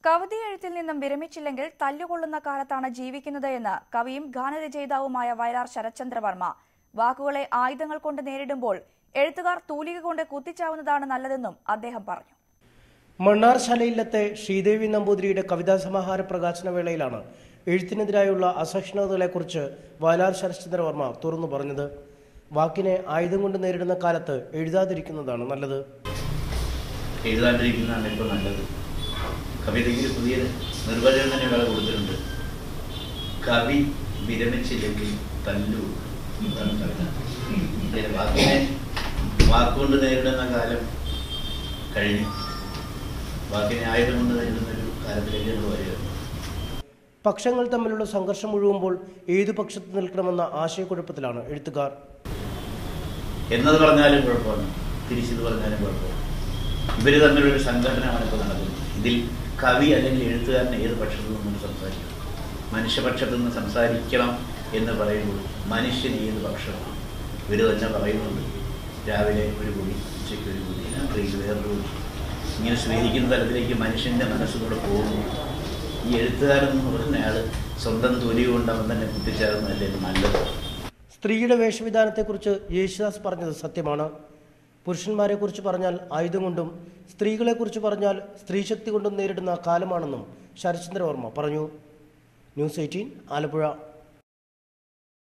കവിതയെഴുത്തിൽ നിന്നും വിരമിച്ചില്ലെങ്കിൽ തല്ലുകൊള്ളുന്ന കാലത്താണ് ജീവിക്കുന്നത് എന്ന് കവിയും ഗാനരചയിതാവുമായ വയലാർ ശരത്ചന്ദ്രവർമ്മ. വാക്കുകളെ ആയുധങ്ങൾ കൊണ്ട് നേരിടുമ്പോൾ എഴുത്തുകാർ തൂലിക കൊണ്ട് കുത്തിച്ചാവുന്നതാണ് നല്ലതെന്നും അദ്ദേഹം പറഞ്ഞു. മണ്ണാർശാലയിലത്തെ ശ്രീദേവി നമ്പൂതിരിയുടെ കവിതാ സമാഹാര പ്രകാശന വേളയിലാണ് എഴുത്തിനെതിരായുള്ള അസഹിഷ്ണുതകളെക്കുറിച്ച് വയലാർ ശരത്ചന്ദ്രവർമ്മ തുറന്നു പറഞ്ഞത്. വാക്കിനെ ആയുധം കൊണ്ട് നേരിടുന്ന കാലത്ത് എഴുതാതിരിക്കുന്നതാണ് നല്ലത്. എഴുതാണ്ടിരിക്കുന്നതാണ് ഇപ്പോൾ നല്ലത്. കവിതയ്ക്ക് പുതിയ നിർവചനം തന്നെ വേറെ കൊടുത്തിട്ടുണ്ട്. കവി വിരമിച്ചില്ലെങ്കിൽ തല്ലു. വാക്കിനെ വാക്കുകൊണ്ട് നേരിടുന്ന കാലം കഴിഞ്ഞു. വാക്കിനെ ആയുധം കൊണ്ട് നേരിടുന്നൊരു കാലത്തിലേക്ക് നമ്മൾ വരിക. പക്ഷങ്ങൾ തമ്മിലുള്ള സംഘർഷം ഒഴുകുമ്പോൾ ഏതു പക്ഷത്ത് നിൽക്കണമെന്ന ആശയക്കുഴപ്പത്തിലാണ് എഴുത്തുകാർ. എന്നത് പറഞ്ഞാലും കുഴപ്പമാണ്, തിരിച്ചത് പറഞ്ഞാലും കുഴപ്പമാണ്. ഇവർ തമ്മിലൊരു സംഘടനയാണ് ഇപ്പോൾ നടക്കുന്നത്. ഇതിൽ കവി അല്ലെങ്കിൽ എഴുത്തുകാരനെ ഏത് പക്ഷത്തു നിന്നും സംസാരിക്കണം. മനുഷ്യപക്ഷത്തു നിന്ന് സംസാരിക്കണം എന്ന് പറയുമ്പോൾ മനുഷ്യൻ ഏത് പക്ഷമാണ്? ഇവർ തന്നെ പറയുന്നുണ്ട്, രാവിലെ ഒരു കൂടി, ഉച്ചയ്ക്ക് ഒരു കൂടി, രാത്രിയിൽ വേറൊരു കൂടി. ഇങ്ങനെ സ്നേഹിക്കുന്ന തലത്തിലേക്ക് മനുഷ്യൻ്റെ മനസ്സിലൂടെ പോകുന്നു. ഈ എഴുത്തുകാരൻ എന്ന് പറഞ്ഞയാൾ സ്വന്തം തൊലി കൊണ്ട് അവൻ തന്നെ കുത്തിച്ചേർന്നതല്ലേ നല്ലത്. സ്ത്രീയുടെ വേഷവിധാനത്തെക്കുറിച്ച് യേശുദാസ് പറഞ്ഞത് സത്യമാണ്. പുരുഷന്മാരെ കുറിച്ച് പറഞ്ഞാൽ ആയുധം കൊണ്ടും സ്ത്രീകളെക്കുറിച്ച് പറഞ്ഞാൽ സ്ത്രീശക്തി കൊണ്ടും നേരിടുന്ന കാലമാണെന്നും ശരത്ചന്ദ്രവർമ്മ പറഞ്ഞു. ന്യൂസ് 18 ആലപ്പുഴ.